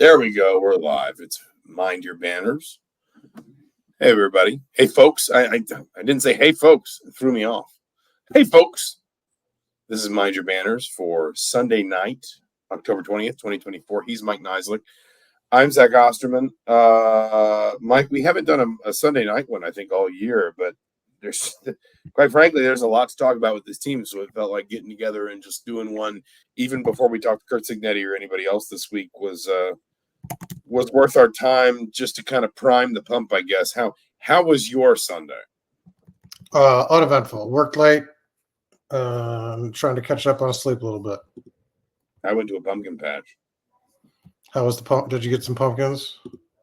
There we go. We're live. It's Mind Your Banners. Hey, everybody. Hey, folks. I didn't say hey, folks. It threw me off. Hey, folks. This is Mind Your Banners for Sunday night, October 20th, 2024. He's Mike Niziolek. I'm Zach Osterman. Mike, we haven't done a Sunday night one, I think, all year, but there's, quite frankly, there's a lot to talk about with this team, so it felt like getting together and just doing one, even before we talked to Kurt Signetti or anybody else this week, was worth our time just to kind of prime the pump, I guess. How was your Sunday? Uneventful. Worked late. Trying to catch up on sleep a little bit. I went to a pumpkin patch. How was the pump? Did you get some pumpkins?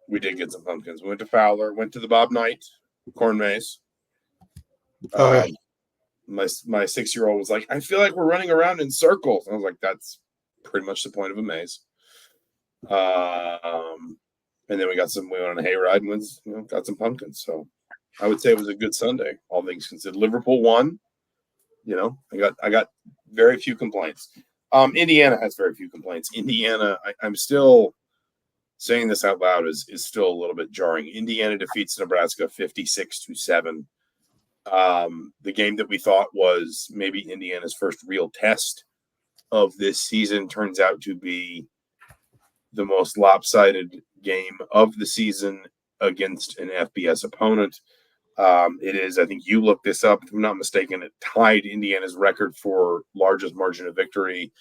We did get some pumpkins. We went to Fowler, went to the Bob Knight corn maze. Oh, yeah. My 6-year-old was like, I feel like we're running around in circles. I was like, that's pretty much the point of a maze. And then we went on a hayride and got some pumpkins. So I would say it was a good Sunday, all things considered. Liverpool won. I got very few complaints. Indiana has very few complaints. Indiana, I'm still saying this out loud, is still a little bit jarring. Indiana defeats Nebraska 56-7. The game that we thought was maybe Indiana's first real test of this season turns out to be the most lopsided game of the season against an FBS opponent. It is, I think you looked this up, if I'm not mistaken, it tied Indiana's record for largest margin of victory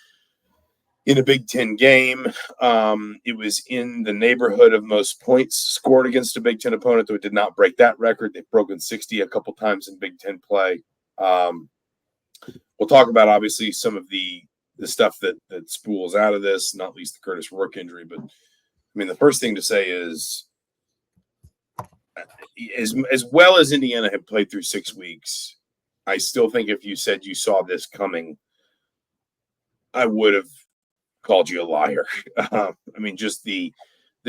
in a Big Ten game. It was in the neighborhood of most points scored against a Big Ten opponent, though it did not break that record. They've broken 60 a couple times in Big Ten play. We'll talk about, obviously, some of the stuff that spools out of this, not least the Kurtis Rourke injury. But, I mean, the first thing to say is, as well as Indiana had played through 6 weeks, I still think if you said you saw this coming, I would have called you a liar. I mean, just the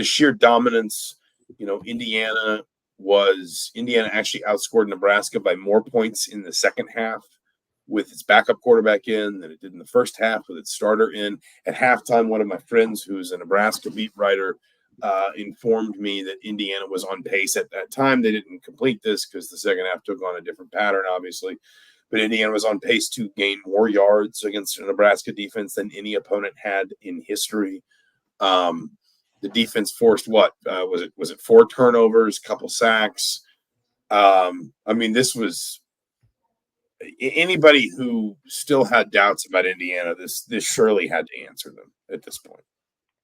sheer dominance. Indiana actually outscored Nebraska by more points in the second half with its backup quarterback in than it did in the first half with its starter in. At halftime, one of my friends who's a Nebraska beat writer informed me that Indiana was on pace at that time. They didn't complete this because the second half took on a different pattern, obviously. But Indiana was on pace to gain more yards against a Nebraska defense than any opponent had in history. The defense forced what? Was it 4 turnovers, couple sacks? I mean, this was anybody who still had doubts about Indiana. This surely had to answer them at this point.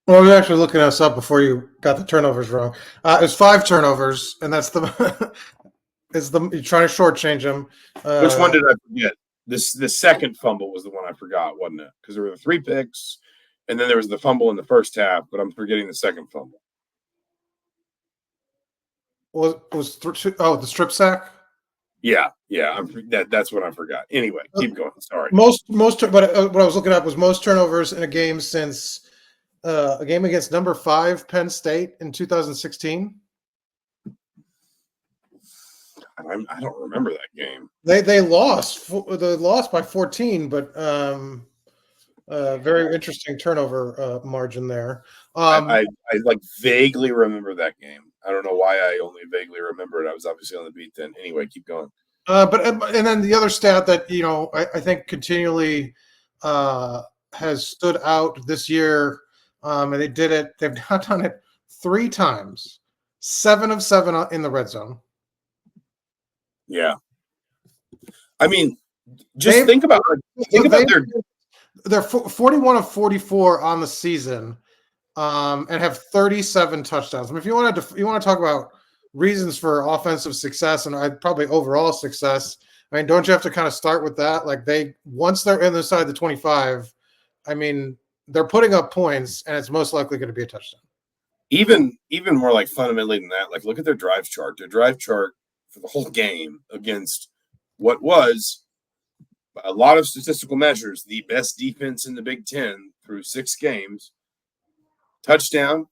Well, we were actually looking us up before you got the turnovers wrong. It was 5 turnovers, and that's you're trying to shortchange them. Which one did I forget? The second fumble was the one I forgot, wasn't it? Because there were the 3 picks, and then there was the fumble in the first half, but I'm forgetting the second fumble. The strip sack? Yeah. That's what I forgot. Anyway, keep going. Sorry. What I was looking up was most turnovers in a game since a game against number 5 Penn State in 2016. I don't remember that game. They lost. They lost by 14, but very interesting turnover margin there. I like vaguely remember that game. I don't know why I only vaguely remember it. I was obviously on the beat then. Anyway, keep going. And then the other stat that I think continually has stood out this year, and they did it. They've now done it 3 times, 7 of 7 in the red zone. Yeah, I mean, just think about they're 41 of 44 on the season, and have 37 touchdowns. I mean, if you want to talk about reasons for offensive success and probably overall success, I mean, don't you have to kind of start with that? Like once they're inside the 25, I mean, they're putting up points, and it's most likely going to be a touchdown. Even more like fundamentally than that, like look at their drive chart. Their drive chart for the whole game against what was a lot of statistical measures the best defense in the Big Ten through 6 games. Touchdown,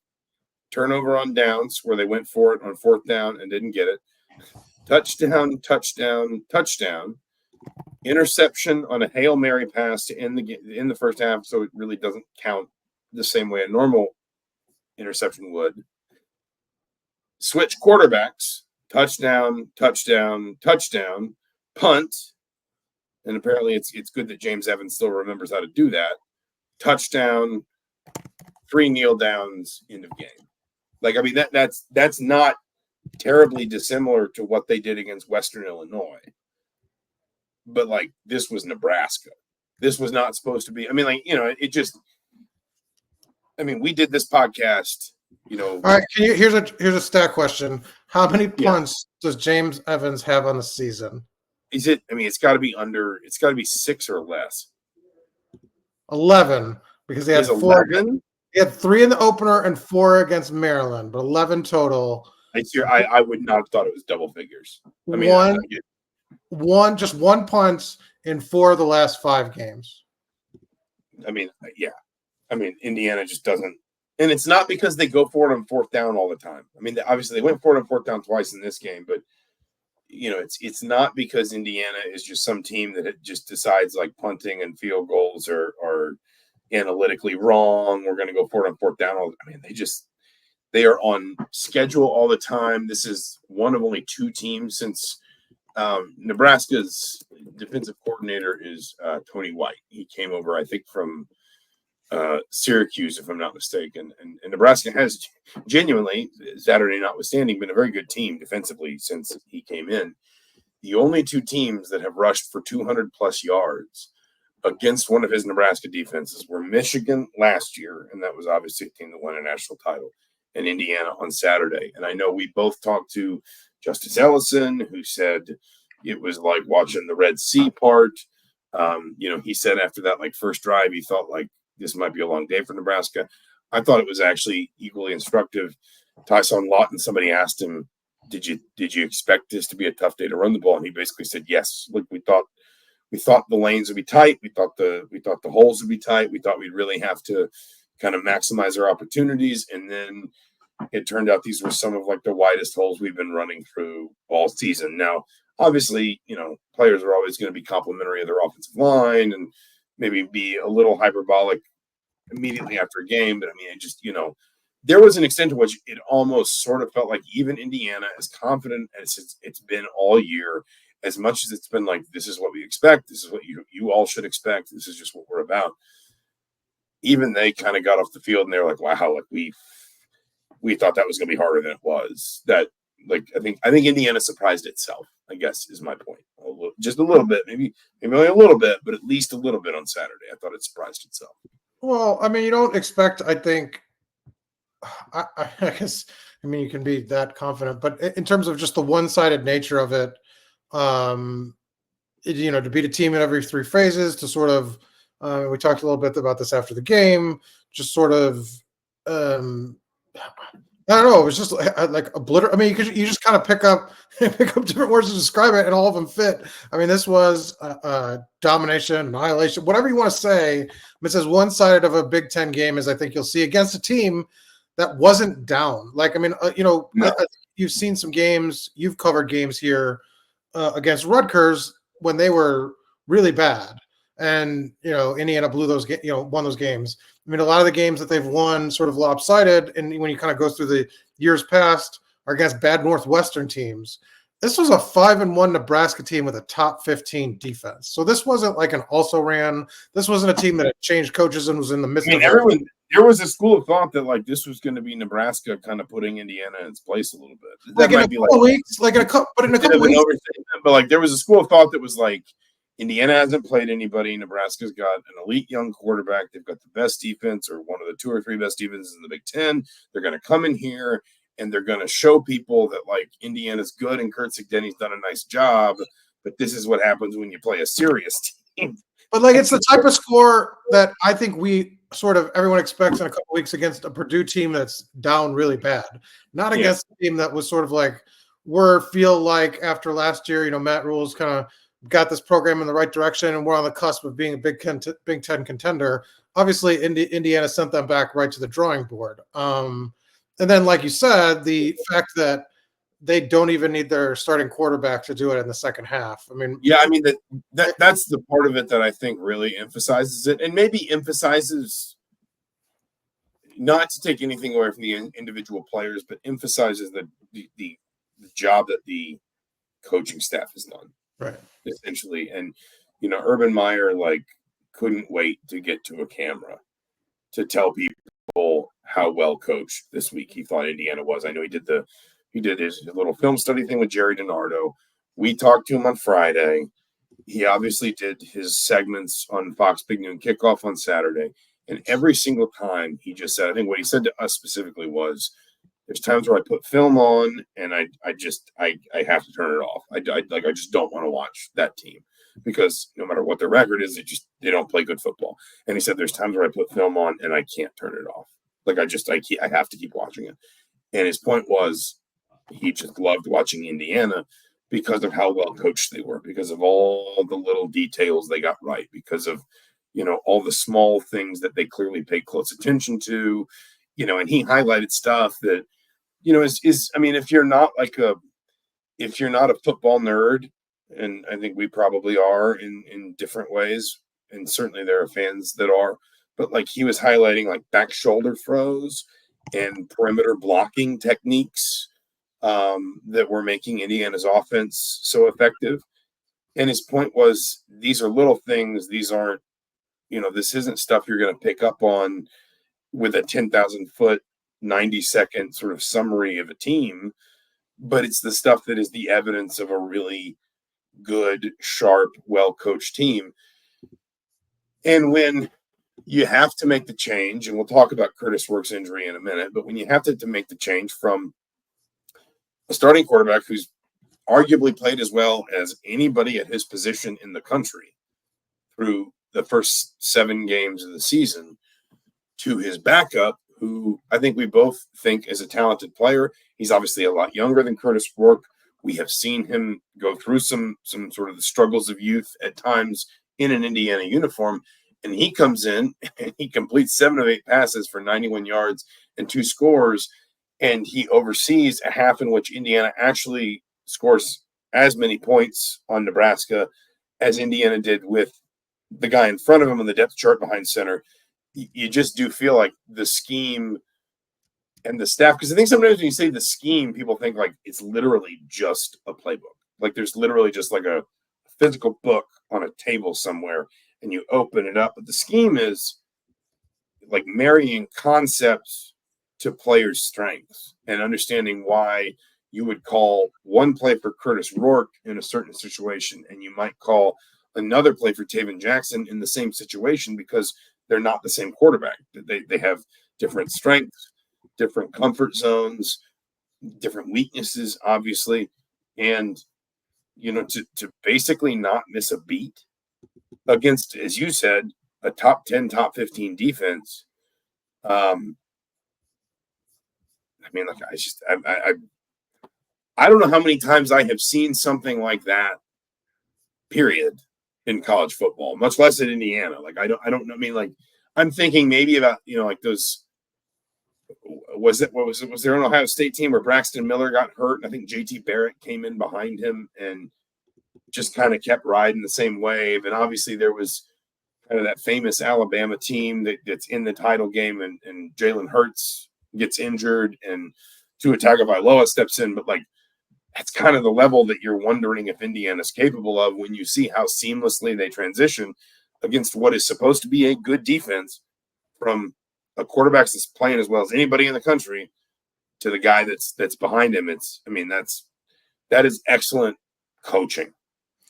turnover on downs where they went for it on 4th down and didn't get it. Touchdown, interception on a Hail Mary pass to end the first half, so it really doesn't count the same way a normal interception would. Switch quarterbacks, touchdown, touchdown, touchdown, punt, and apparently it's good that James Evans still remembers how to do that. Touchdown, 3 kneel downs, end of game. Like, I mean, that's not terribly dissimilar to what they did against Western Illinois. But like, this was Nebraska. This was not supposed to be. I mean, like, it just. I mean, we did this podcast. All right. Here's a stat question. How many punts does James Evans have on the season? Is it? I mean, it's got to be under. It's got to be 6 or less. 11, because he had 4. 11? He had 3 in the opener and 4 against Maryland, but 11 total. I would not have thought it was double figures. I mean, just one punt in 4 of the last 5 games. I mean, yeah. I mean, Indiana just doesn't, and it's not because they go for it on 4th down all the time. I mean, obviously they went for it on 4th down twice in this game, but it's not because Indiana is just some team that just decides like punting and field goals are analytically wrong. We're going to go for it on 4th down. I mean, they are on schedule all the time. This is one of only 2 teams since Nebraska's defensive coordinator is Tony White. He came over, I think, from Syracuse, if I'm not mistaken. And Nebraska has genuinely, Saturday notwithstanding, been a very good team defensively since he came in. The only 2 teams that have rushed for 200-plus yards against one of his Nebraska defenses were Michigan last year, and that was obviously a team that won a national title, and Indiana on Saturday. And I know we both talked to Justice Ellison, who said it was like watching the Red Sea part. He said after that first drive, he felt like this might be a long day for Nebraska. I thought it was actually equally instructive. Tyson Lawton, somebody asked him, did you expect this to be a tough day to run the ball? And he basically said, yes. Look, we thought the lanes would be tight. We thought the holes would be tight. We thought we'd really have to kind of maximize our opportunities. And then it turned out these were some of the widest holes we've been running through all season. Now, obviously, players are always going to be complimentary of their offensive line and maybe be a little hyperbolic immediately after a game. But I mean, it just, there was an extent to which it almost sort of felt like even Indiana, as confident as it's been all year, as much as it's been like, this is what we expect, this is what you all should expect, this is just what we're about. Even they kind of got off the field and they were like, wow, we thought that was going to be harder than it was. That I think Indiana surprised itself, I guess, is my point. Just a little bit, maybe only a little bit, but at least a little bit on Saturday. I thought it surprised itself. Well, I mean, you don't expect, I think, I guess, I mean, you can be that confident, but in terms of just the one-sided nature of it, to beat a team in every 3 phases, to sort of, we talked a little bit about this after the game, just sort of, I don't know. It was just like obliterate. I mean, you just kind of pick up different words to describe it, and all of them fit. I mean, this was domination, annihilation, whatever you want to say. It's as one-sided of a Big Ten game as I think you'll see against a team that wasn't down. Like, I mean, no. You've seen some games. You've covered games here against Rutgers when they were really bad, and Indiana blew those. Won those games. I mean, a lot of the games that they've won sort of lopsided, and when you kind of go through the years past, are against bad Northwestern teams. This was a 5-1 Nebraska team with a top 15 defense. So this wasn't like an also ran. This wasn't a team that had changed coaches and was in the midst of everyone. There was a school of thought that this was going to be Nebraska kind of putting Indiana in its place a little bit. That might be in a couple weeks. But there was a school of thought that was like, Indiana hasn't played anybody. Nebraska's got an elite young quarterback. They've got the best defense, or one of the 2 or 3 best defenses in the Big Ten. They're going to come in here and they're going to show people that Indiana's good and Kurt Sigdenny's done a nice job. But this is what happens when you play a serious team. But it's the type of score that I think we sort of everyone expects in a couple weeks against a Purdue team that's down really bad, not against a team that was sort of feel like after last year, Matt Rule's kind of got this program in the right direction, and we're on the cusp of being a Big Ten contender. Obviously, Indiana sent them back right to the drawing board. And then, like you said, the fact that they don't even need their starting quarterback to do it in the second half. I mean, that's the part of it that I think really emphasizes it, and maybe emphasizes not to take anything away from the individual players, but emphasizes the job that the coaching staff has done, Right. essentially. And Urban Meyer couldn't wait to get to a camera to tell people how well coached this week he thought Indiana was. I know he did his little film study thing with Jerry DiNardo. We talked to him on Friday. He obviously did his segments on Fox Big Noon Kickoff on Saturday. And every single time he just said, I think what he said to us specifically was, there's times where I put film on and I have to turn it off. I just don't want to watch that team because no matter what their record is, they don't play good football. And he said, there's times where I put film on and I can't turn it off. I have to keep watching it. And his point was he just loved watching Indiana because of how well coached they were, because of all the little details they got right, because of, all the small things that they clearly paid close attention to, and he highlighted stuff that, if you're not a football nerd, and I think we probably are in different ways, and certainly there are fans that are, but he was highlighting back shoulder throws and perimeter blocking techniques that were making Indiana's offense so effective. And his point was, these are little things. These aren't, this isn't stuff you're going to pick up on with a 10,000-foot, 90-second sort of summary of a team, but it's the stuff that is the evidence of a really good, sharp, well-coached team. And when you have to make the change, and we'll talk about Kurtis Rourke's injury in a minute, but when you have to make the change from a starting quarterback who's arguably played as well as anybody at his position in the country through the first 7 games of the season, to his backup, who I think we both think is a talented player. He's obviously a lot younger than Kurtis Rourke. We have seen him go through some sort of the struggles of youth at times in an Indiana uniform, and he comes in and he completes 7 of 8 passes for 91 yards and 2 scores, and he oversees a half in which Indiana actually scores as many points on Nebraska as Indiana did with the guy in front of him on the depth chart behind center. You just do feel like the scheme and the staff, because I think sometimes when you say the scheme, people think it's literally just a playbook. There's literally just a physical book on a table somewhere and you open it up. But the scheme is marrying concepts to players' strengths and understanding why you would call one play for Kurtis Rourke in a certain situation and you might call another play for Tayven Jackson in the same situation, because they're not the same quarterback. They have different strengths, different comfort zones, different weaknesses, obviously. And, to basically not miss a beat against, as you said, a top 10, top 15 defense. I don't know how many times I have seen something like that, period, in college football, much less in Indiana. I don't know. I'm thinking maybe about, those, was there an Ohio State team where Braxton Miller got hurt? And I think JT Barrett came in behind him and just kind of kept riding the same wave. And obviously there was kind of that famous Alabama team that's in the title game and Jalen Hurts gets injured and Tua Tagovailoa steps in. But that's kind of the level that you're wondering if Indiana's capable of when you see how seamlessly they transition against what is supposed to be a good defense, from a quarterback that's playing as well as anybody in the country to the guy that's behind him. That is excellent coaching,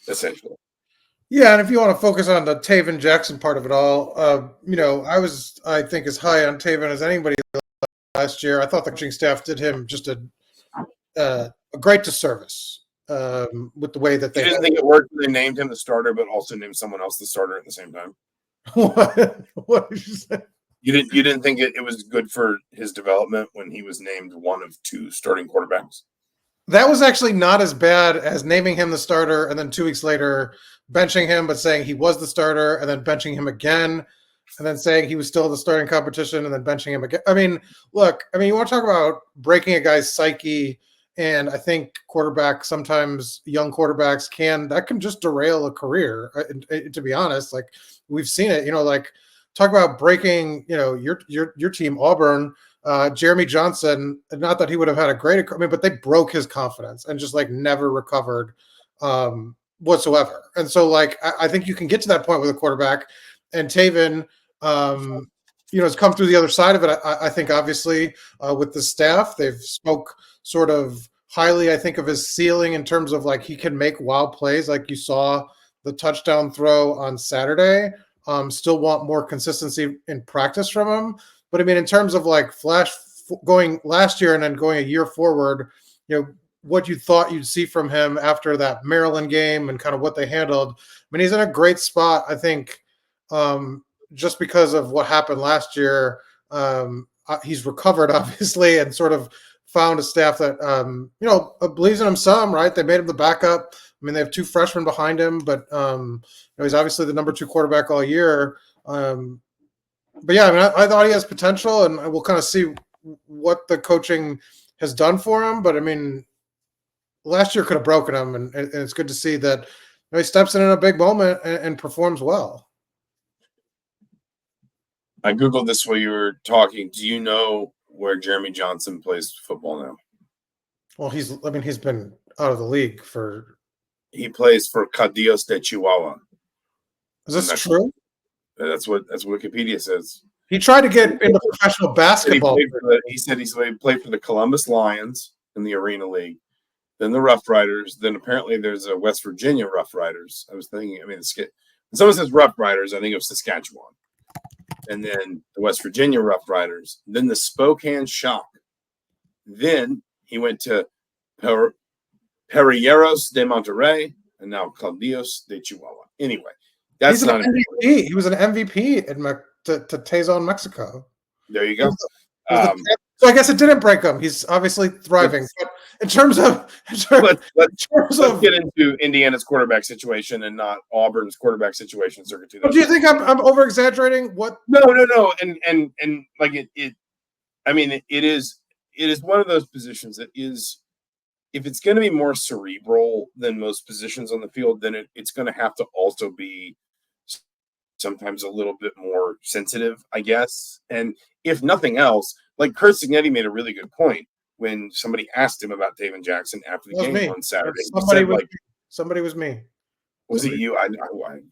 essentially. Yeah, and if you want to focus on the Tayven Jackson part of it all, I think as high on Tayven as anybody last year. I thought the coaching staff did him just a great disservice with the way that they. You didn't think it worked when they named him the starter, but also named someone else the starter at the same time? What did you say? You didn't think it was good for his development when he was named one of 2 starting quarterbacks? That was actually not as bad as naming him the starter and then 2 weeks later benching him, but saying he was the starter and then benching him again and then saying he was still the starting competition and then benching him again. Look, you want to talk about breaking a guy's psyche, and I think sometimes young quarterbacks can just derail a career, to be honest. We've seen it, talk about breaking, your team, Auburn, Jeremy Johnson, not that he would have had a great, but they broke his confidence and just like never recovered whatsoever. And so like, I think you can get to that point with a quarterback, and Tayven, has come through the other side of it. I think obviously with the staff, they've spoke sort of highly, I think, of his ceiling in terms of like he can make wild plays, like you saw the touchdown throw on Saturday. Still want more consistency in practice from him. But I mean, in terms of like going last year and then going a year forward, what you thought you'd see from him after that Maryland game and kind of what they handled. I mean, he's in a great spot, I think, just because of what happened last year. He's recovered, obviously, and sort of found a staff that, believes in him some, right? They made him the backup. I mean, they have 2 freshmen behind him, but he's obviously the number 2 quarterback all year. But yeah, I mean, I thought he has potential, and we'll kind of see what the coaching has done for him. But I mean, last year could have broken him, and it's good to see that he steps in a big moment and performs well. I Googled this while you were talking. Do you know where Jeremy Johnson plays football now? Well, he's been out of the league for. He plays for Cadillos de Chihuahua. Is this true? That's what Wikipedia says. He tried to get into professional basketball. He said he played for the Columbus Lions in the Arena League, then the Rough Riders, then apparently there's a West Virginia Rough Riders. I was thinking, when someone says Rough Riders, I think of Saskatchewan. And then the West Virginia Rough Riders, then the Spokane Shock. Then he went to Perilleros de Monterrey, and now Cadillos de Chihuahua. Anyway, that's not an MVP. He was an MVP to Tayven, Mexico. There you go. So I guess it didn't break him. He's obviously thriving. But in terms of let's get into Indiana's quarterback situation and not Auburn's quarterback situation. Circa 2000. Do you think I'm over exaggerating? What? No. And like it. I mean, it is one of those positions that is, if it's going to be more cerebral than most positions on the field, then it's going to have to also be sometimes a little bit more sensitive, I guess. And if nothing else, like Kurt Signetti made a really good point when somebody asked him about Tayven Jackson after the game on Saturday. Somebody was me. Was it you?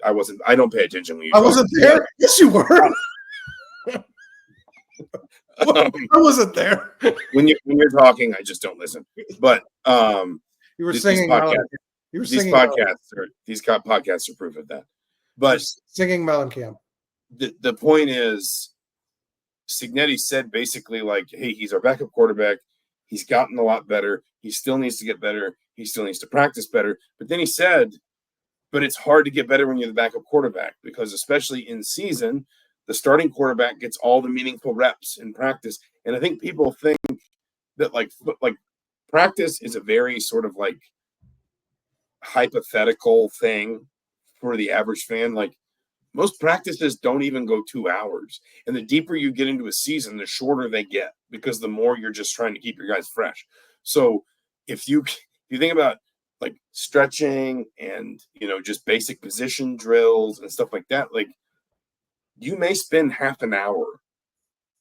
I wasn't. I don't pay attention when you. I wasn't there. Yes, you were. I wasn't there. When you're talking, I just don't listen. But you were singing. These podcasts are proof of that. But singing Mellencamp. The point is, Signetti said basically like, hey, he's our backup quarterback. He's gotten a lot better. He still needs to get better. He still needs to practice better. But then he said, but it's hard to get better when you're the backup quarterback, because especially in season, the starting quarterback gets all the meaningful reps in practice. And I think people think that like practice is a very sort of like hypothetical thing for the average fan. Like, most practices don't even go 2 hours. And the deeper you get into a season, the shorter they get, because the more you're just trying to keep your guys fresh. So if you think about like stretching and, just basic position drills and stuff like that, like you may spend half an hour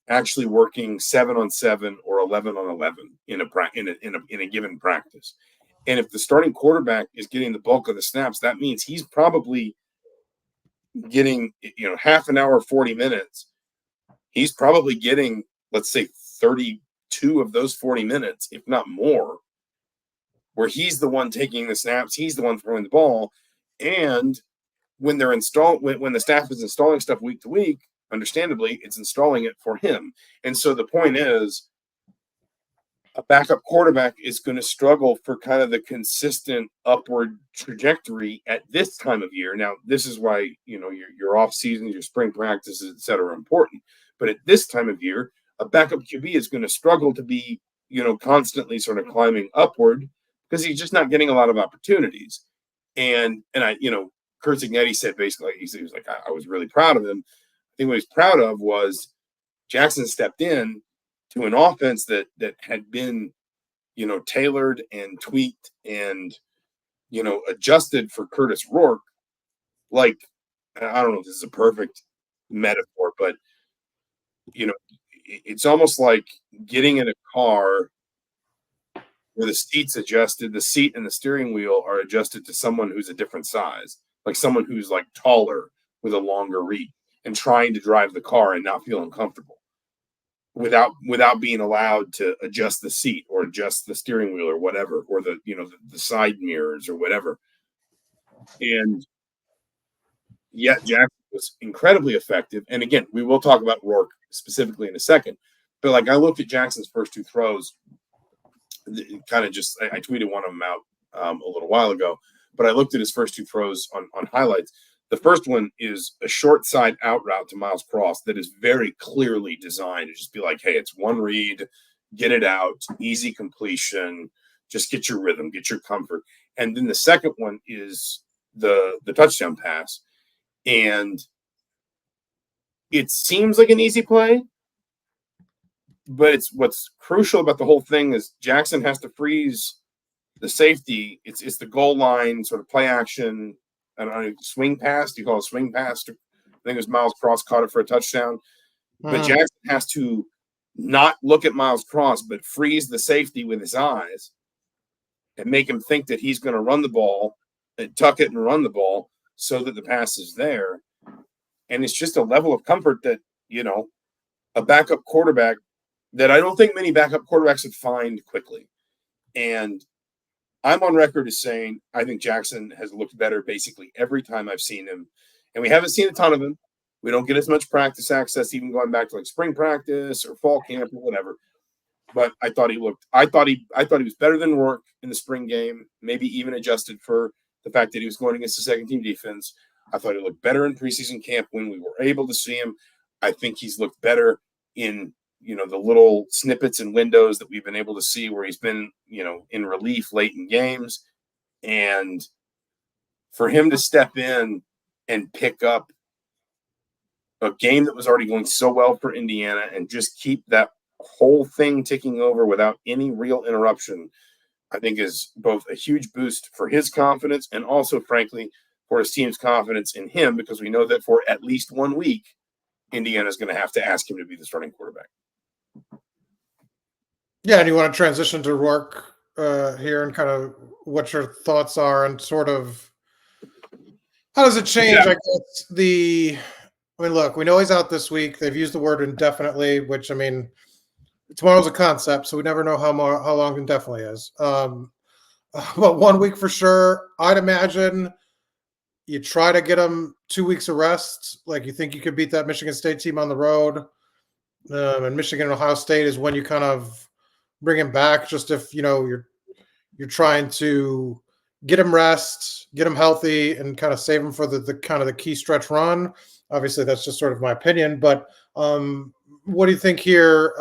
actually working 7-on-7 or 11-on-11 in a given practice. And if the starting quarterback is getting the bulk of the snaps, that means he's probably getting, half an hour, 40 minutes. He's probably getting, let's say, 32 of those 40 minutes, if not more, where he's the one taking the snaps, he's the one throwing the ball. And when when the staff is installing stuff week to week, understandably, it's installing it for him. And so the point is, a backup quarterback is going to struggle for kind of the consistent upward trajectory at this time of year. Now, this is why, your off season, your spring practices, et cetera, are important. But at this time of year, a backup QB is going to struggle to be, constantly sort of climbing upward, because he's just not getting a lot of opportunities. And Kurt Signetti said basically, he was like, I was really proud of him. I think what he's proud of was Jackson stepped in to an offense that had been, tailored and tweaked and, adjusted for Kurtis Rourke. Like, I don't know if this is a perfect metaphor, but it's almost like getting in a car where the seat's adjusted, the seat and the steering wheel are adjusted to someone who's a different size, like someone who's like taller with a longer reach, and trying to drive the car and not feel uncomfortable without being allowed to adjust the seat or adjust the steering wheel or whatever, or the side mirrors or whatever. And yet Jackson was incredibly effective. And again, we will talk about Rourke specifically in a second. But like I looked at Jackson's first two throws, kind of just I tweeted one of them out a little while ago, but I looked at his first two throws on highlights. The first one is a short side out route to Miles Cross that is very clearly designed to just be like, hey, it's one read, get it out, easy completion, just get your rhythm, get your comfort. And then the second one is the touchdown pass. And it seems like an easy play, but it's what's crucial about the whole thing is Jackson has to freeze the safety. It's the goal line sort of play action. I don't know, swing pass. Do you call it a swing pass? I think it was Miles Cross caught it for a touchdown. But Jackson has to not look at Miles Cross, but freeze the safety with his eyes and make him think that he's going to run the ball, and tuck it and run the ball so that the pass is there. And it's just a level of comfort that, a backup quarterback that I don't think many backup quarterbacks would find quickly. And I'm on record as saying I think Jackson has looked better basically every time I've seen him. And we haven't seen a ton of him. We don't get as much practice access, even going back to like spring practice or fall camp or whatever. But I thought he was better than Rourke in the spring game, maybe even adjusted for the fact that he was going against the second team defense. I thought he looked better in preseason camp when we were able to see him. I think he's looked better in the little snippets and windows that we've been able to see where he's been, in relief late in games. And for him to step in and pick up a game that was already going so well for Indiana and just keep that whole thing ticking over without any real interruption, I think is both a huge boost for his confidence and also, frankly, for his team's confidence in him, because we know that for at least 1 week, Indiana is going to have to ask him to be the starting quarterback. Yeah, and you want to transition to Rourke here and kind of what your thoughts are and sort of how does it change, I guess, look, we know he's out this week. They've used the word indefinitely, which, tomorrow's a concept, so we never know how long indefinitely is. But 1 week for sure. I'd imagine you try to get him 2 weeks of rest. Like, you think you could beat that Michigan State team on the road. And Michigan and Ohio State is when you kind of bring him back, just if you're trying to get him rest, get him healthy, and kind of save him for the kind of the key stretch run. Obviously, that's just sort of my opinion, but what do you think here?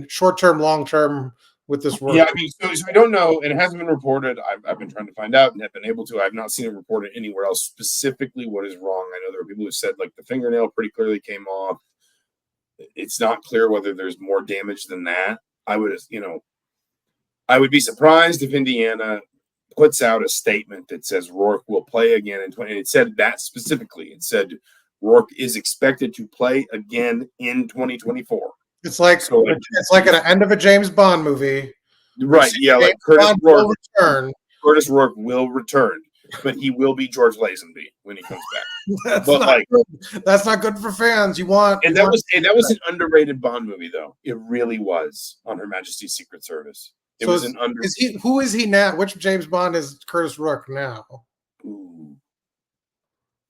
Short term, long term with this work? Yeah, so I don't know. It hasn't been reported. I've been trying to find out and have been able to. I've not seen it reported anywhere else specifically what is wrong. I know there are people who said like the fingernail pretty clearly came off. It's not clear whether there's more damage than that. I would be surprised if Indiana puts out a statement that says Rourke will play again in 20. And it said that specifically. It said Rourke is expected to play again in 2024. It's like at the end of a James Bond movie, right? Yeah, like Kurtis Rourke will return, but he will be George Lazenby when he comes back. That's not good for fans. That was an underrated Bond movie, though. It really was, on Her Majesty's Secret Service. Who is he now? Which James Bond is Kurtis Rourke now? Ooh.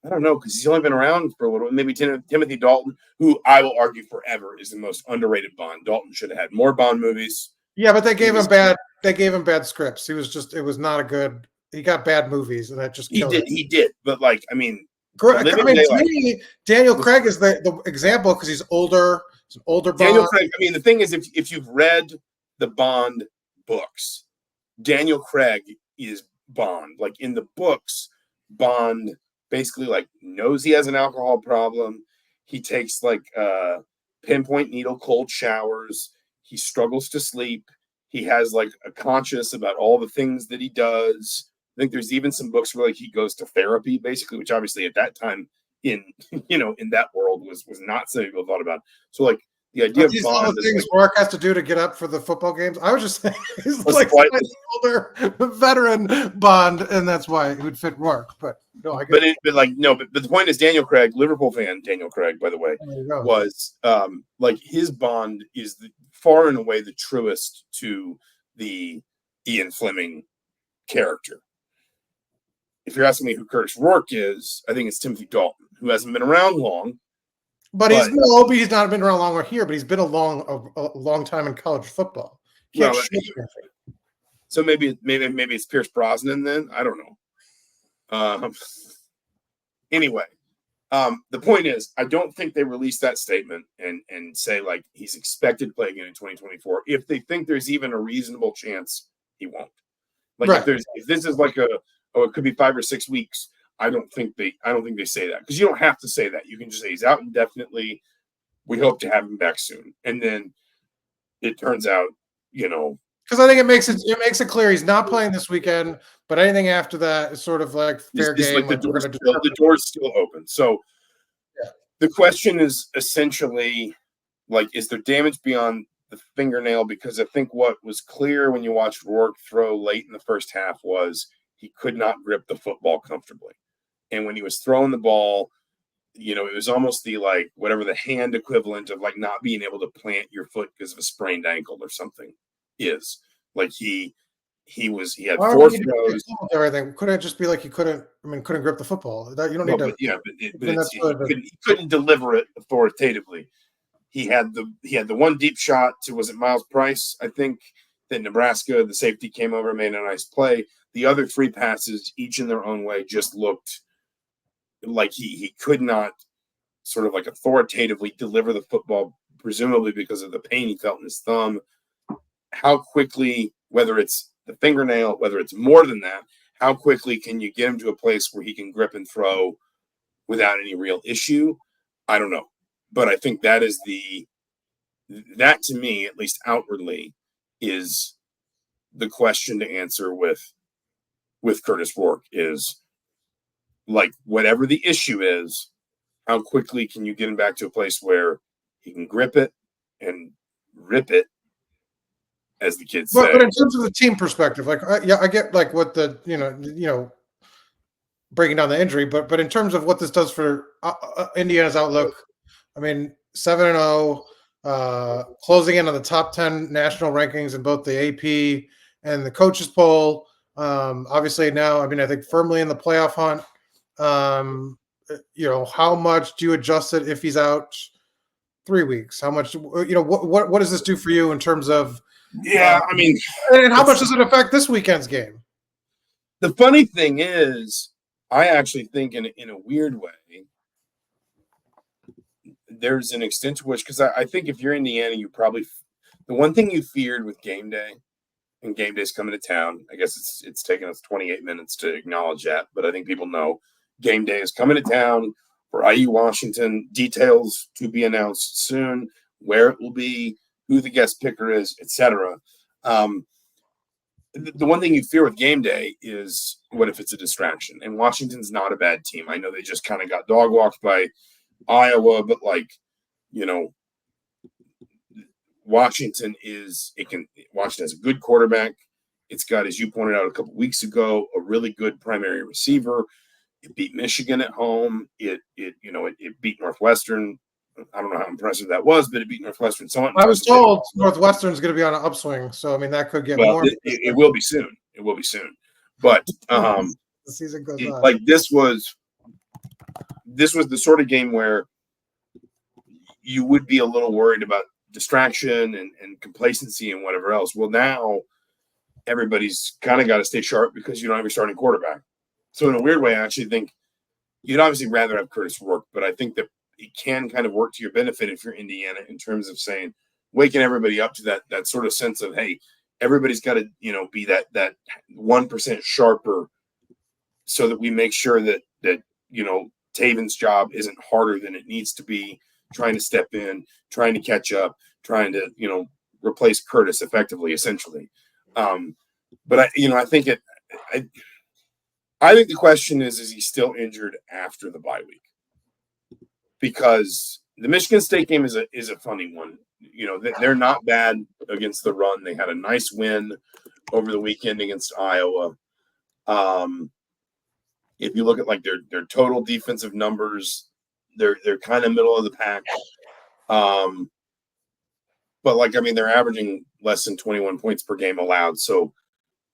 I don't know, because he's only been around for a little. Maybe Timothy Dalton, who I will argue forever is the most underrated Bond. Dalton should have had more Bond movies. Yeah, but they gave him bad. They gave him bad scripts. It was not a good. He got bad movies, and that just killed him. He did. But to me, Daniel Craig is the example because he's older. He's an older Bond. Daniel Craig. The thing is, if you've read the Bond books, Daniel Craig is Bond. Like in the books, Bond basically knows he has an alcohol problem. He takes pinpoint needle cold showers. He struggles to sleep. He has a conscience about all the things that he does. I think there's even some books where he goes to therapy, basically, which obviously at that time in in that world was not something people thought about. So like the idea of these all Bond the is things like, Rourke has to do to get up for the football games. I was just saying he's What's like the point? older veteran Bond, and that's why it would fit Rourke. But no, I get but the point is Daniel Craig, Liverpool fan Daniel Craig, by the way, there you go. was like his Bond is far and away the truest to the Ian Fleming character. If you're asking me who Kurtis Rourke is, I think it's Timothy Dalton, who hasn't been around long. But he's not been around longer here, but he's been a long time in college football. Well, so maybe it's Pierce Brosnan then. I don't know. Anyway, the point is, I don't think they released that statement and say like he's expected to play again in 2024. If they think there's even a reasonable chance he won't. Like right. if this is like it could be 5 or 6 weeks. I don't think they say that, because you don't have to say that. You can just say he's out indefinitely. We hope to have him back soon, and then it turns out, because I think it makes it clear he's not playing this weekend, but anything after that is sort of like fair game. Like the door's still open. So the question is essentially like, is there damage beyond the fingernail? Because I think what was clear when you watched Rourke throw late in the first half was he could not grip the football comfortably. And when he was throwing the ball, it was almost the like whatever the hand equivalent of like not being able to plant your foot because of a sprained ankle or something is. Like he had 4 throws. Everything couldn't it just be like he couldn't grip the football. That you don't need to. He couldn't deliver it authoritatively. He had the one deep shot to, was it Miles Price? I think that Nebraska, the safety came over and made a nice play. The other 3 passes, each in their own way, just looked like he could not sort of like authoritatively deliver the football, presumably because of the pain he felt in his thumb. How quickly, whether it's the fingernail, whether it's more than that, how quickly can you get him to a place where he can grip and throw without any real issue? I don't know. But I think that is that to me, at least outwardly, is the question to answer with Kurtis Rourke is like, whatever the issue is, how quickly can you get him back to a place where he can grip it and rip it, as the kids say. But in terms of the team perspective, like, I get like what the breaking down the injury, but in terms of what this does for Indiana's outlook, I mean, 7-0, closing in on the top 10 national rankings in both the AP and the coaches poll. Obviously now, I mean, I think firmly in the playoff hunt. How much do you adjust it if he's out 3 weeks? How much, what does this do for you in terms of, I mean, and how much does it affect this weekend's game? The funny thing is, I actually think in a weird way, there's an extent to which, because I think if you're Indiana, you probably, the one thing you feared with game day, and game day's coming to town, I guess it's taken us 28 minutes to acknowledge that, but I think people know game day is coming to town for IU Washington. Details to be announced soon, where it will be, who the guest picker is, etc. The one thing you fear with game day is, what if it's a distraction? And Washington's not a bad team. I know they just kind of got dog walked by Iowa, but Washington has a good quarterback. It's got, as you pointed out a couple weeks ago, a really good primary receiver. It beat Michigan at home. It beat Northwestern. I don't know how impressive that was, but it beat Northwestern somewhat. I was told Northwestern's going to be on an upswing, so I mean that could get more. It will be soon. It will be soon. But the season goes on. Like this was the sort of game where you would be a little worried about distraction and complacency and whatever else. Well, now everybody's kind of got to stay sharp because you don't have your starting quarterback. So in a weird way, I actually think you'd obviously rather have Kurtis Rourke, but I think that it can kind of work to your benefit if you're Indiana in terms of saying, waking everybody up to that sort of sense of, hey, everybody's got to, be that 1% sharper, so that we make sure that Tayven's job isn't harder than it needs to be, trying to step in, trying to catch up, trying to, replace Kurtis effectively, essentially. But I think I think the question is he still injured after the bye week? because the Michigan State game is a funny one. You know, they're not bad against the run. They had a nice win over the weekend against Iowa. If you look at like their total defensive numbers, they're kind of middle of the pack. But like, I mean, they're averaging less than 21 points per game allowed. So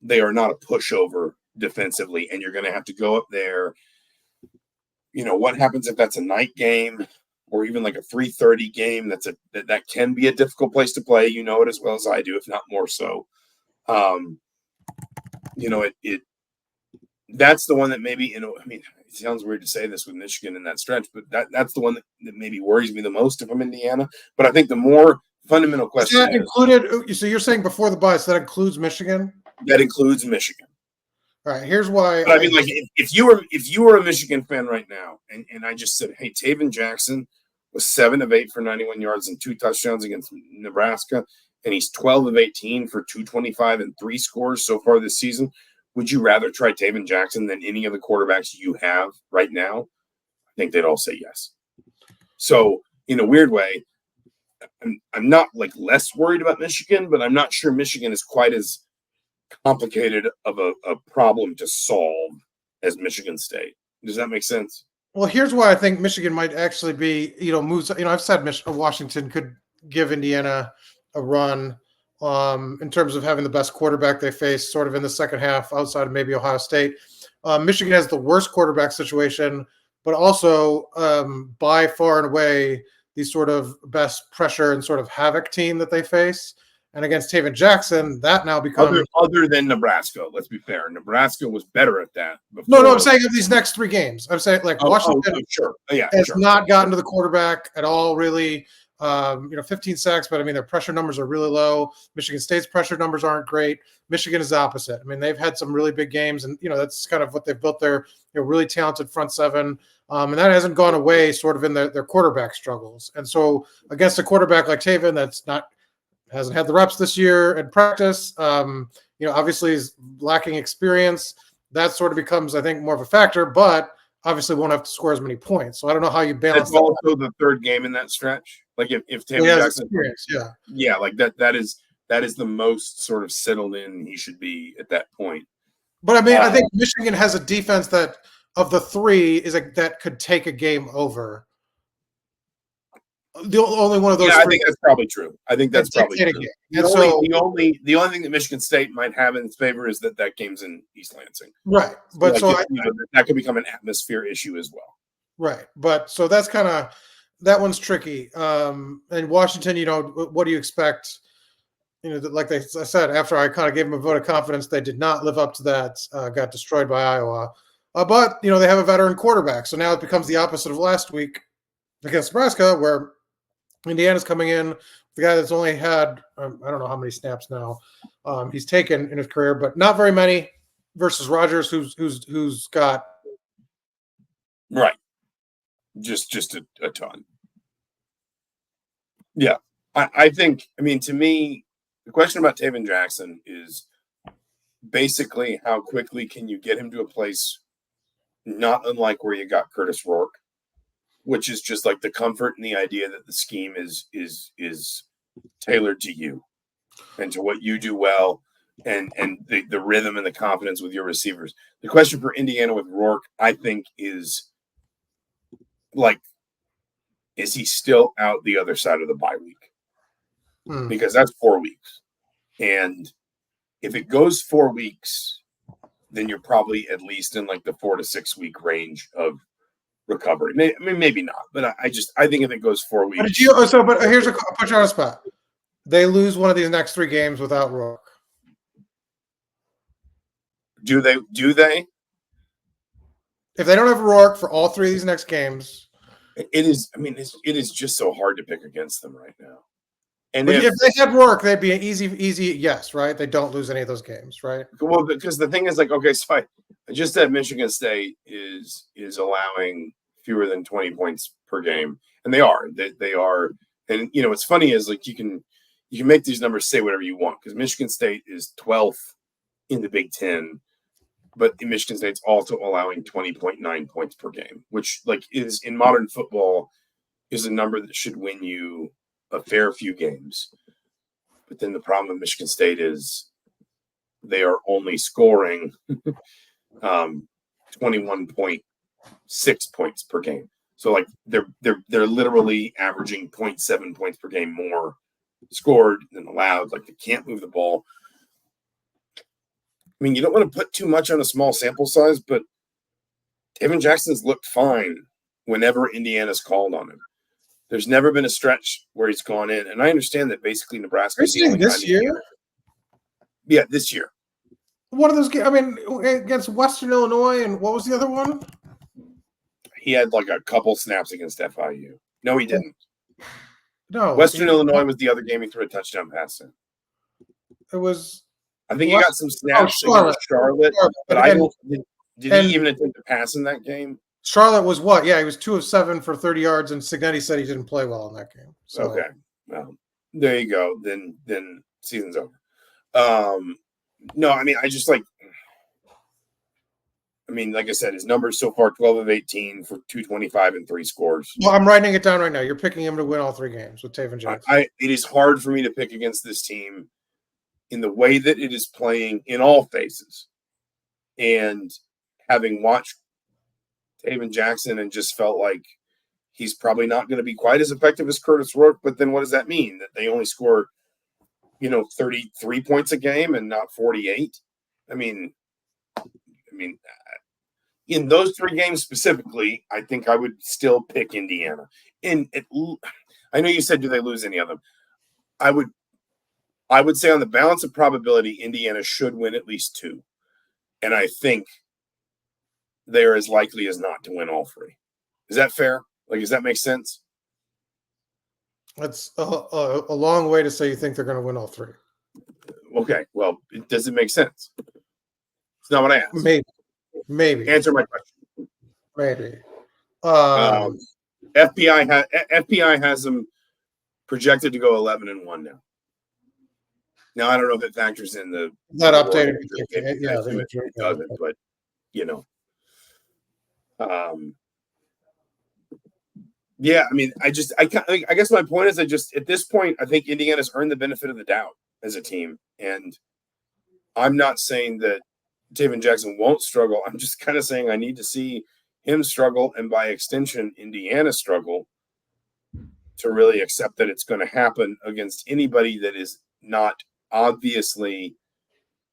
they are not a pushover defensively. And you're going to have to go up there. You know, what happens if that's a night game or even like a 3:30 game? That can be a difficult place to play. You know it as well as I do, if not more so. You know, that's the one that maybe, you know, I mean, it sounds weird to say this with Michigan in that stretch, but that's the one that maybe worries me the most if I'm Indiana. But I think the more fundamental question that included. So you're saying before the bye, so that includes Michigan? That includes Michigan. All right. Here's why. But I mean, like, if you were a Michigan fan right now, and I just said, hey, Tayven Jackson was 7 of 8 for 91 yards and 2 touchdowns against Nebraska, and he's 12 of 18 for 225 and 3 scores so far this season. Would you rather try Tayven Jackson than any of the quarterbacks you have right now? I think they'd all say yes. So in a weird way, I'm not like less worried about Michigan, but I'm not sure Michigan is quite as complicated of a problem to solve as Michigan State. Does that make sense? Well, here's why I think Michigan might actually be, moves. I've said Washington could give Indiana a run in terms of having the best quarterback they face sort of in the second half outside of maybe Ohio State. Michigan has the worst quarterback situation, but also by far and away the sort of best pressure and sort of havoc team that they face. And against Tayven Jackson, that now becomes other than Nebraska. Let's be fair. Nebraska was better at that. No, I'm saying of these next 3 games. I'm saying like Washington has not gotten to the quarterback at all, really. 15 sacks, but I mean their pressure numbers are really low. Michigan State's pressure numbers aren't great. Michigan is the opposite. I mean, they've had some really big games, and that's kind of what they've built their really talented front seven. And that hasn't gone away sort of in their quarterback struggles. And so against a quarterback like Tayven hasn't had the reps this year in practice, obviously is lacking experience. That sort of becomes, I think, more of a factor, but obviously won't have to score as many points. So I don't know how you balance that. Also the third game in that stretch. Like if Tayven Jackson, like that is the most sort of settled in he should be at that point. But I mean, I think Michigan has a defense that of the 3 is that could take a game over. The only one of those. Yeah, I think that's probably true. The only thing that Michigan State might have in its favor is that game's in East Lansing. Right, but that could become an atmosphere issue as well. Right, but so that's kind of that one's tricky. And Washington, what do you expect? Like I said, after I kind of gave them a vote of confidence, they did not live up to that. Got destroyed by Iowa. But they have a veteran quarterback, so now it becomes the opposite of last week against Nebraska, where Indiana's coming in, the guy that's only had I don't know how many snaps now he's taken in his career, but not very many, versus Rodgers, who's got right, just a ton. Yeah, I think. I mean, to me, the question about Tayven Jackson is basically how quickly can you get him to a place not unlike where you got Kurtis Rourke, which is just like the comfort and the idea that the scheme is tailored to you and to what you do well, and the rhythm and the confidence with your receivers. The question for Indiana with Rourke, I think, is like, is he still out the other side of the bye week? Because that's 4 weeks. And if it goes 4 weeks, then you're probably at least in like the 4 to 6 week range of recovery. Maybe not, but I think if it goes 4 weeks. But here's I'll put you on a spot. They lose one of these next 3 games without Rourke. Do they? If they don't have Rourke for all 3 of these next games, it is. I mean, it is just so hard to pick against them right now. And if they had Rourke, they'd be an easy yes, right? They don't lose any of those games, right? Well, because the thing is, like, okay, so I just said Michigan State is allowing fewer than 20 points per game, and they are. And what's funny is like you can make these numbers say whatever you want, because Michigan State is 12th in the Big Ten, but Michigan State's also allowing 20.9 points per game, which like is in modern football is a number that should win you a fair few games. But then the problem with Michigan State is they are only scoring 21.6 points per game. So like they're literally averaging 0.7 points per game more scored than allowed. Like they can't move the ball. I mean, you don't want to put too much on a small sample size, but Tayven Jackson's looked fine whenever Indiana's called on him. There's never been a stretch where he's gone in. And I understand that basically Nebraska is the only this year? Yeah, this year. One of those games, I mean, against Western Illinois, and what was the other one? He had like a couple snaps against FIU. No, he didn't. No. Western Illinois was the other game he threw a touchdown pass in. It was. I think he got some snaps against Charlotte, but I don't. Did he even attempt to pass in that game? Charlotte was what? Yeah, he was 2 of 7 for 30 yards, and Signetti said he didn't play well in that game. So. Okay, well, there you go. Then season's over. No, I mean, like I said, his numbers so far 12 of 18 for 225 and 3 scores. Well, I'm writing it down right now. You're picking him to win all 3 games with Tayven Jackson. It is hard for me to pick against this team in the way that it is playing in all phases. And having watched Tayven Jackson and just felt like he's probably not going to be quite as effective as Kurtis Rourke, but then what does that mean? That they only score 33 points a game and not 48? I mean, in those 3 games specifically, I think I would still pick Indiana. I know you said, do they lose any of them? I would say on the balance of probability, Indiana should win at least 2. And I think they're as likely as not to win all 3. Is that fair? Like, does that make sense? That's a long way to say you think they're going to win all 3. Okay. Well, does it make sense? It's not what I asked. Maybe. Answer my question. Maybe. FPI has them projected to go 11-1 now. Now I don't know if it factors in the that updated. It doesn't, but yeah. I mean, I guess my point is, at this point, I think Indiana's earned the benefit of the doubt as a team, and I'm not saying that Tayven Jackson won't struggle. I'm just kind of saying I need to see him struggle, and by extension, Indiana struggle, to really accept that it's going to happen against anybody that is not obviously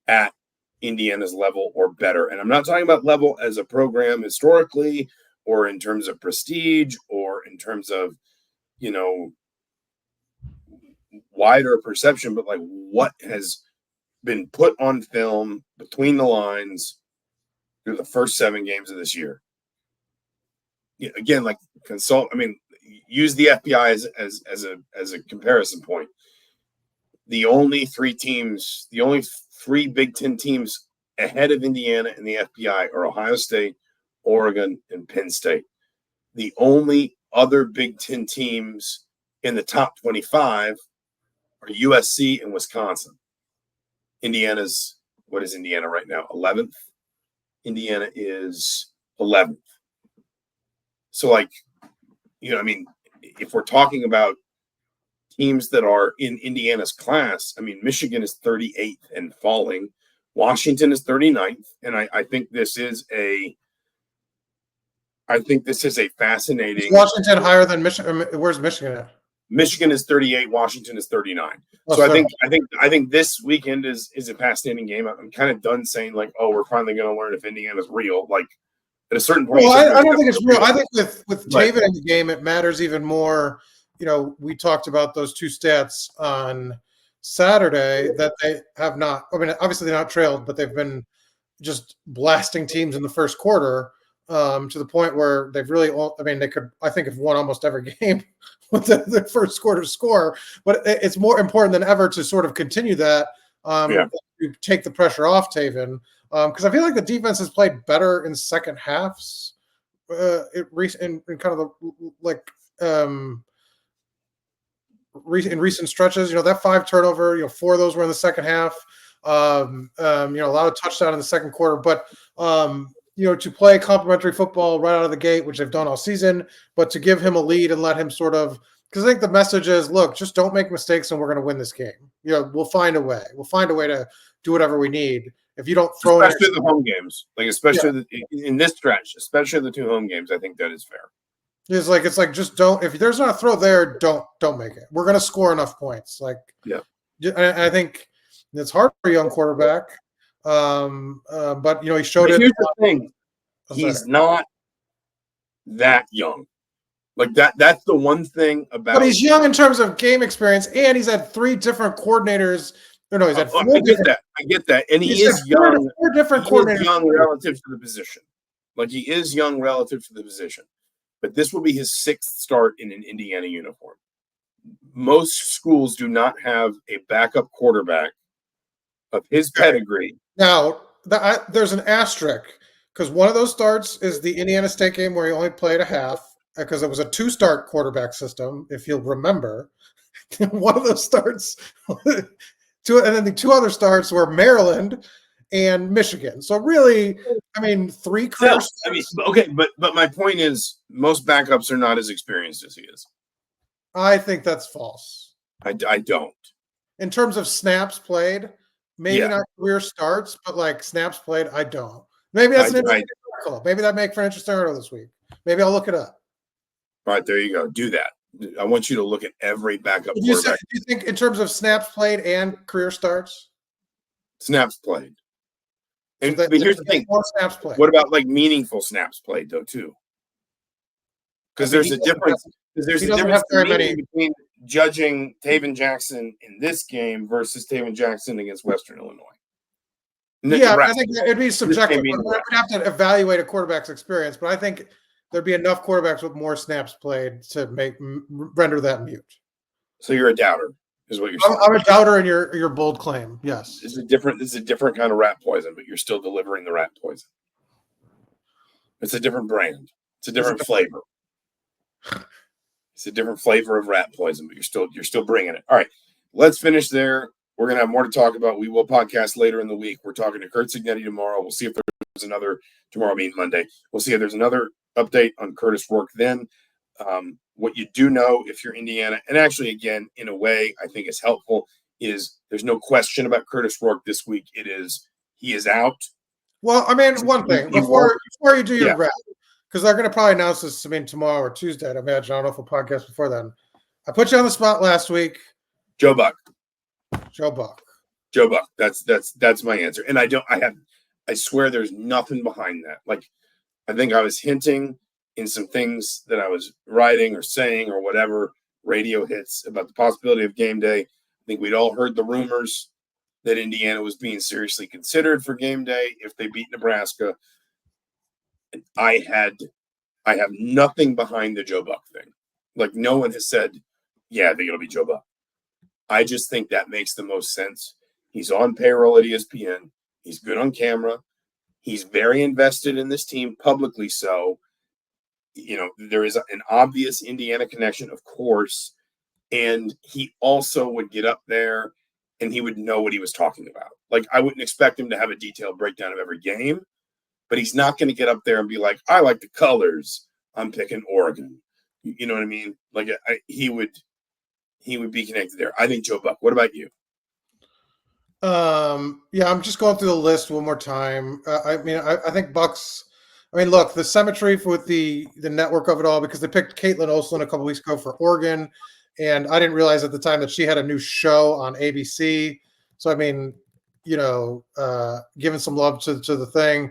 at Indiana's level or better. And I'm not talking about level as a program historically, or in terms of prestige, or in terms of, wider perception, but like what has been put on film between the lines through the first 7 games of this year. Again, like use the FBI as a comparison point. The only 3 Big Ten teams ahead of Indiana in the FBI are Ohio State, Oregon, and Penn State. The only other Big Ten teams in the top 25 are USC and Wisconsin. What is Indiana right now? 11th? Indiana is 11th. So, if we're talking about teams that are in Indiana's class, Michigan is 38th and falling. Washington is 39th. And I think this is a fascinating. Is Washington higher than Michigan? Where's Michigan at? Michigan is 38. Washington is 39. So I think this weekend is a fascinating game. I'm kind of done saying we're finally going to learn if Indiana's real. Like at a certain point. Well, I don't think it's real. I think with Tayven in the game, it matters even more. We talked about those 2 stats on Saturday that they have not. Obviously they're not trailed, but they've been just blasting teams in the first quarter. To the point where they've really, they could, I think, have won almost every game with the first quarter score. But it's more important than ever to sort of continue that, to take the pressure off Tayven. Because I feel like the defense has played better in second halves, in kind of in recent stretches. That 5 turnover, 4 of those were in the second half. A lot of touchdown in the second quarter, but. to play complementary football right out of the gate, which they've done all season, but to give him a lead and let him sort of, because I think the message is, look, just don't make mistakes and we're going to win this game. We'll find a way. We'll find a way to do whatever we need. If you don't throw especially the home games, especially in this stretch, especially the 2 home games, I think that is fair. It's like just don't. If there's not a throw there, don't make it. We're going to score enough points. I think it's hard for a young quarterback. But he showed it. Here's the thing: he's not that young. That's the one thing about. But he's young in terms of game experience, and he's had 3 different coordinators. No, he's had 4 I get that, and he is young. 4 different coordinators. Is young relative to the position. He is young relative to the position. But this will be his 6th start in an Indiana uniform. Most schools do not have a backup quarterback of his pedigree. Now, there's an asterisk because one of those starts is the Indiana State game where he only played a half because it was a 2-start quarterback system, if you'll remember. One of those starts, and then the 2 other starts were Maryland and Michigan. So really, 3 career starts. Okay, but my point is most backups are not as experienced as he is. I think that's false. I don't. In terms of snaps played, maybe not career starts, but snaps played, I don't. Maybe that's an interesting article. Maybe that make for an interesting article this week. Maybe I'll look it up. All right, there you go. Do that. I want you to look at every backup quarterback. Do you think in terms of snaps played and career starts? Snaps played. And here's the thing. More snaps played. What about meaningful snaps played though too? Because there's a difference. There's a difference between judging Tayven Jackson in this game versus Tayven Jackson against Western Illinois. I think it'd be subjective. We'd have to evaluate a quarterback's experience, but I think there'd be enough quarterbacks with more snaps played to render that mute. So you're a doubter, is what you're saying. I'm a doubter in your bold claim. Yes, This is a different kind of rat poison, but you're still delivering the rat poison. It's a different brand. It's a different flavor. It's a different flavor of rat poison, but you're still bringing it. All right, let's finish there. We're going to have more to talk about. We will podcast later in the week. We're talking to Kurt Signetti tomorrow. We'll see if there's another tomorrow, Monday. We'll see if there's another update on Kurtis Rourke then. What you do know if you're Indiana, and actually, again, in a way, I think is helpful, is there's no question about Kurtis Rourke this week. He is out. Well, one thing before you do your wrap, because they're going to probably announce this tomorrow or Tuesday, I'd imagine. I don't know if we'll podcast before then. I put you on the spot last week. Joe Buck. Joe Buck. That's my answer. And I swear there's nothing behind that. I think I was hinting in some things that I was writing or saying or whatever, radio hits about the possibility of game day. I think we'd all heard the rumors that Indiana was being seriously considered for game day if they beat Nebraska. And I have nothing behind the Joe Buck thing. No one has said, yeah, I think it'll be Joe Buck. I just think that makes the most sense. He's on payroll at ESPN. He's good on camera. He's very invested in this team, publicly so. There is an obvious Indiana connection, of course. And he also would get up there and he would know what he was talking about. I wouldn't expect him to have a detailed breakdown of every game, but he's not going to get up there and be like, I like the colors. I'm picking Oregon. You know what I mean? He would be connected there. I think Joe Buck. What about you? I'm just going through the list one more time. I think Buck's. Look, the symmetry with the network of it all, because they picked Caitlin Olsen a couple weeks ago for Oregon, and I didn't realize at the time that she had a new show on ABC. So giving some love to the thing.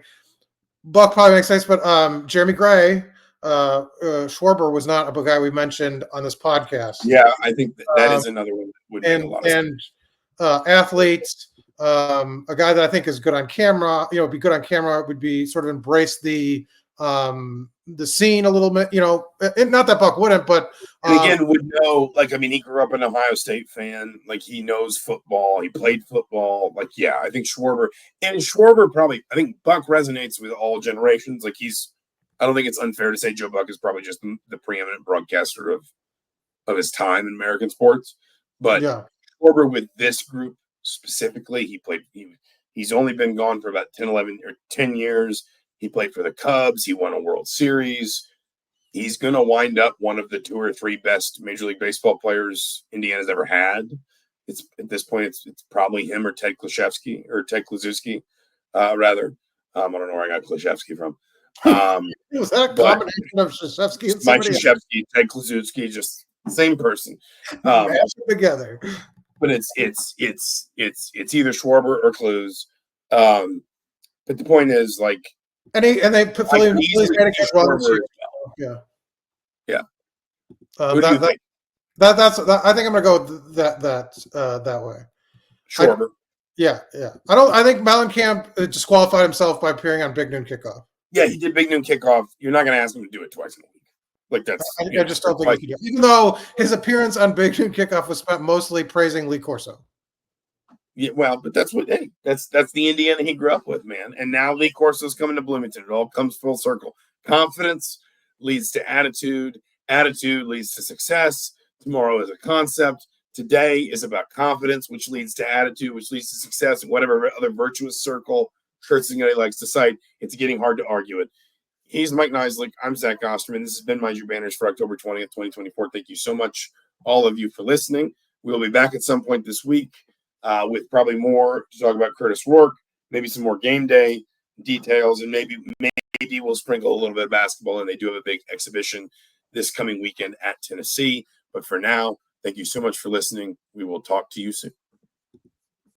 Buck probably makes sense, but Jeremy Gray, Schwarber was not a guy we mentioned on this podcast. Yeah, I think that is another one that would make a lot of sense. Athletes, a guy that I think is good on camera, be good on camera, would be sort of embrace the scene a little bit, not that Buck wouldn't, but and again would know, he grew up an Ohio State fan, he knows football, he played football, I think Schwarber probably, I think Buck resonates with all generations. I don't think it's unfair to say Joe Buck is probably just the preeminent broadcaster of his time in American sports, but Schwarber with this group specifically, he's only been gone for about 10 years. He played for the Cubs. He won a World Series. He's going to wind up one of the 2 or 3 best Major League Baseball players Indiana's ever had. It's at this point, it's probably him or Ted Kluszewski rather. I don't know where I got Kluszewski from. Was that a combination of Krzyzewski and Mike somebody Krzyzewski, Ted Kluszewski, just same person. together? But it's either Schwarber or Kluz. But the point is, like, and they put Philly Schwarber. Yeah. Who do you think? I think I'm gonna go that way. Schwarber. I think Mellencamp disqualified himself by appearing on Big Noon Kickoff. Yeah, he did Big Noon Kickoff. You're not going to ask him to do it twice in a week. Like, that's. I just don't think he could do it. Even though his appearance on Big Noon Kickoff was spent mostly praising Lee Corso. Yeah, well, but that's the Indiana he grew up with, man. And now Lee Corso's coming to Bloomington. It all comes full circle. Confidence leads to attitude. Attitude leads to success. Tomorrow is a concept. Today is about confidence, which leads to attitude, which leads to success, and whatever other virtuous circle Kurtis likes to cite. It's getting hard to argue it. He's Mike Niziolek. I'm Zach Osterman. This has been Mind Your Banners for October 20th, 2024. Thank you so much, all of you, for listening. We'll be back at some point this week with probably more to talk about Kurtis Rourke, maybe some more game day details, and maybe we'll sprinkle a little bit of basketball, and they do have a big exhibition this coming weekend at Tennessee. But for now, thank you so much for listening. We will talk to you soon.